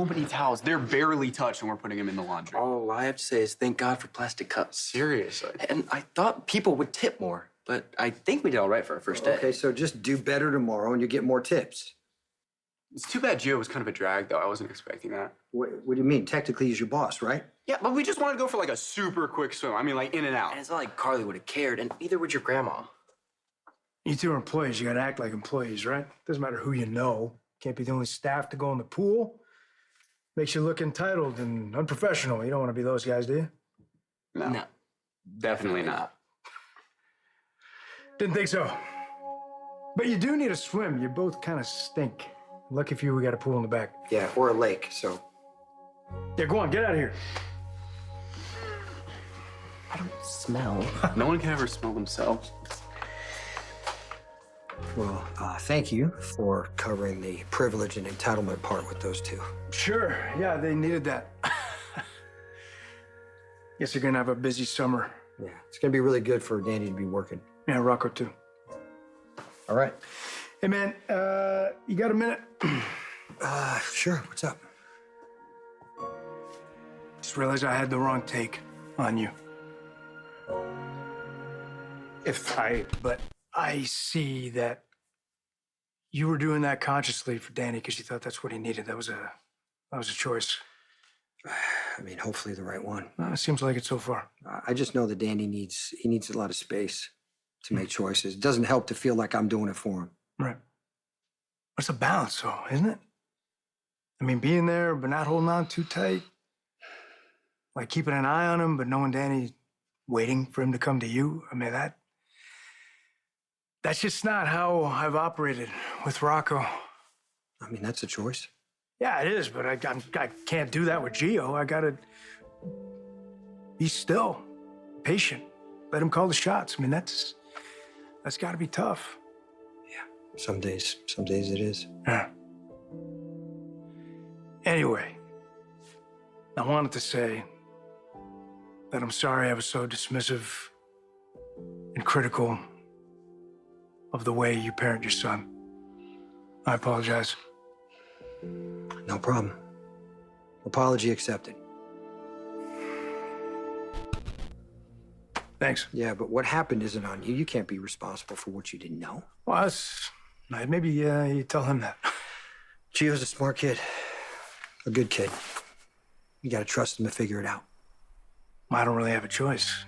many towels. They're barely touched when we're putting them in the laundry. All I have to say is thank God for plastic cups. Seriously. And I thought people would tip more, but I think we did all right for our first day. Okay, so just do better tomorrow and you get more tips. It's too bad Gio was kind of a drag, though. I wasn't expecting that. What do you mean? Technically, he's your boss, right? Yeah, but we just wanted to go for like a super quick swim. I mean, like in and out. And it's not like Carly would have cared, and neither would your grandma. You two are employees. You gotta act like employees, right? Doesn't matter who you know. Can't be the only staff to go in the pool. Makes you look entitled and unprofessional. You don't want to be those guys, do you? No. Definitely not. Didn't think so. But you do need a swim. You both kind of stink. Lucky for you, we got a pool in the back. Yeah, or a lake, so. Yeah, go on, get out of here. I don't smell. No one can ever smell themselves. Well, thank you for covering the privilege and entitlement part with those two. Sure, yeah, they needed that. Guess you're gonna have a busy summer. Yeah, it's gonna be really good for Danny to be working. Yeah, Rocco too. All right. Hey man, you got a minute? Sure, what's up? Just realized I had the wrong take on you. But I see that you were doing that consciously for Danny because you thought that's what he needed. That was a choice. I mean, hopefully the right one. It seems like it so far. I just know that Danny needs a lot of space to make choices. It doesn't help to feel like I'm doing it for him. Right. It's a balance, though, isn't it? I mean, being there but not holding on too tight. Like keeping an eye on him, but knowing Danny waiting for him to come to you. I mean, that's just not how I've operated with Rocco. I mean, that's a choice. Yeah, it is, but I can't do that with Gio. I gotta be still, patient, let him call the shots. I mean, that's gotta be tough. Yeah, some days it is. Yeah. Anyway, I wanted to say that I'm sorry I was so dismissive and critical of the way you parent your son. I apologize. No problem. Apology accepted. Thanks. Yeah, but what happened isn't on you. You can't be responsible for what you didn't know. Well, maybe you tell him that. Gio's a smart kid. A good kid. You gotta trust him to figure it out. I don't really have a choice.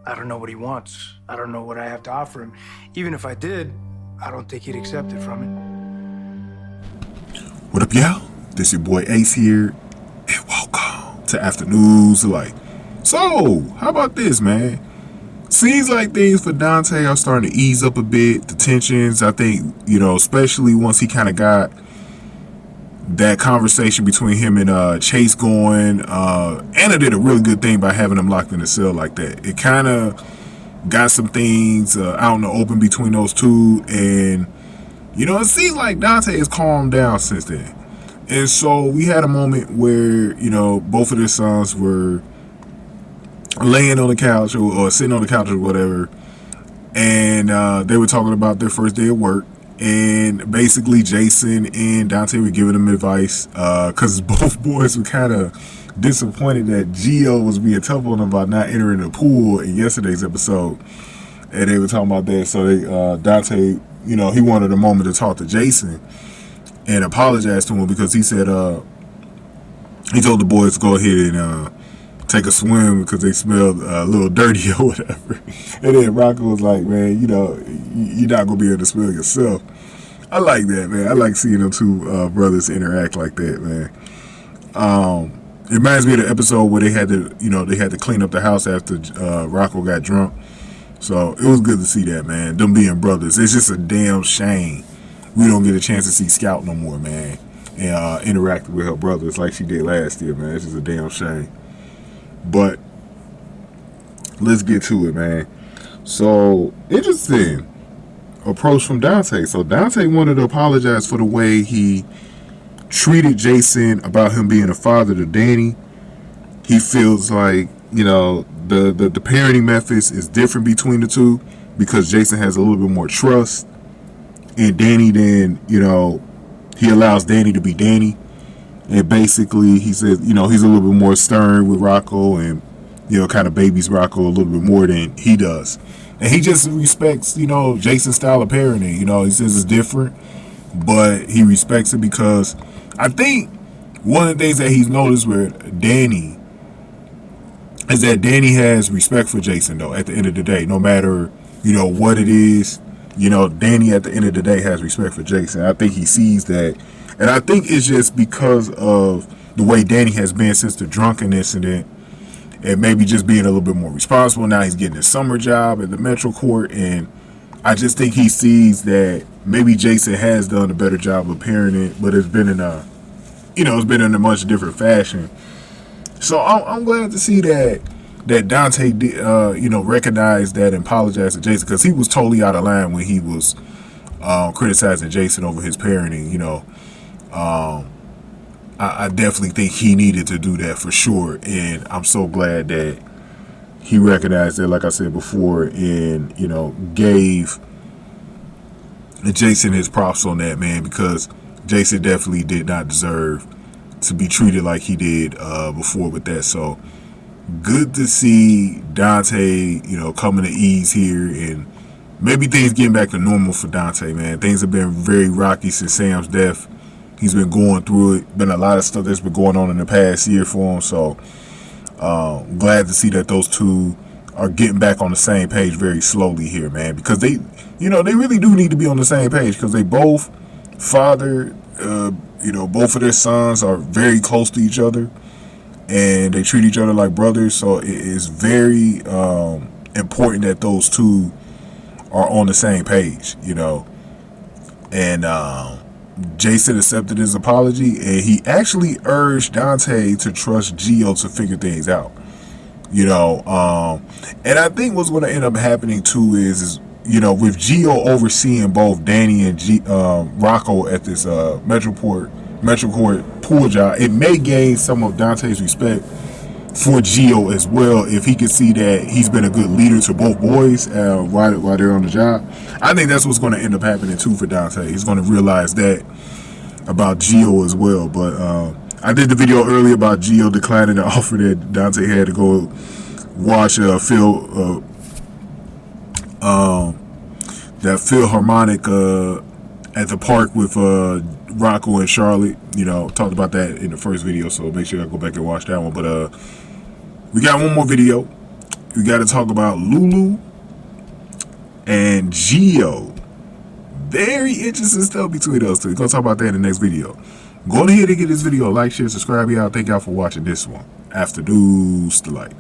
I don't know what he wants. I don't know what I have to offer him. Even if I did, I don't think he'd accept it from me. What up, y'all? This your boy Ace here, and welcome to Afternoons Light. So, how about this, man? Seems like things for Dante are starting to ease up a bit. The tensions, I think, especially once he kind of got that conversation between him and Chase going. Anna did a really good thing by having him locked in a cell like that. It kind of got some things out in the open between those two, and it seems like Dante has calmed down since then. And so we had a moment where, both of their sons were laying on the couch or sitting on the couch or whatever, and they were talking about their first day of work. And basically Jason and Dante were giving them advice because both boys were kind of disappointed that Gio was being tough on them about not entering the pool in yesterday's episode. And they were talking about that. So Dante, he wanted a moment to talk to Jason and apologize to him because he said he told the boys to go ahead and take a swim because they smelled a little dirty or whatever. And then Rocco was like, man, you're not going to be able to smell yourself. I like that, man. I like seeing them two brothers interact like that, man. It reminds me of the episode where they had to clean up the house after Rocco got drunk. So it was good to see that, man. Them being brothers. It's just a damn shame we don't get a chance to see Scout no more, man, and interact with her brothers like she did last year, man. It's just a damn shame. But let's get to it, man. So, interesting approach from Dante. So Dante wanted to apologize for the way he treated Jason about him being a father to Danny. He feels like, the parenting methods is different between the two because Jason has a little bit more trust in Danny than, he allows Danny to be Danny. And basically, he says, you know, he's a little bit more stern with Rocco and, you know, kind of babies Rocco a little bit more than he does. And he just respects, you know, Jason's style of parenting. You know, he says it's different, but he respects it because I think one of the things that he's noticed with Danny is that Danny has respect for Jason, though, at the end of the day. No matter, you know, what it is, you know, Danny at the end of the day has respect for Jason. I think he sees that. And I think it's just because of the way Danny has been since the drunken incident and maybe just being a little bit more responsible. Now he's getting a summer job at the Metro Court. And I just think he sees that maybe Jason has done a better job of parenting, but it's been in a, you know, it's been in a much different fashion. So I'm glad to see that Dante, you know, recognized that and apologized to Jason, because he was totally out of line when he was criticizing Jason over his parenting. You know, I definitely think he needed to do that for sure, and I'm so glad that he recognized that, like I said before, and, you know, gave Jason his props on that, man, because Jason definitely did not deserve to be treated like he did before with that. So good to see Dante, you know, coming to ease here, and maybe things getting back to normal for Dante, man. Things have been very rocky since Sam's death. He's been going through it. Been a lot of stuff that's been going on in the past year for him. So glad to see that those two are getting back on the same page very slowly here, man, because they, you know, they really do need to be on the same page, because they both father, you know, both of their sons are very close to each other, and they treat each other like brothers. So it is very important that those two are on the same page, you know. And Jason accepted his apology, and he actually urged Dante to trust Gio to figure things out, you know. And I think what's going to end up happening too is you know, with Gio overseeing both Danny and Rocco at this Metro Court pool job, it may gain some of Dante's respect for Gio as well, if he can see that he's been a good leader to both boys while they're on the job. I think that's what's going to end up happening too for Dante. He's going to realize that about Gio as well. But I did the video earlier about Gio declining the offer that Dante had to go watch that Philharmonic at the park with Rocco and Charlotte. You know, talked about that in the first video, so make sure I go back and watch that one. But we got one more video. We got to talk about Lulu and Gio. Very interesting stuff between those two. We're going to talk about that in the next video. Go ahead and give this video a like, share, subscribe. Y'all. Thank y'all for watching this one. Afternoons Delight.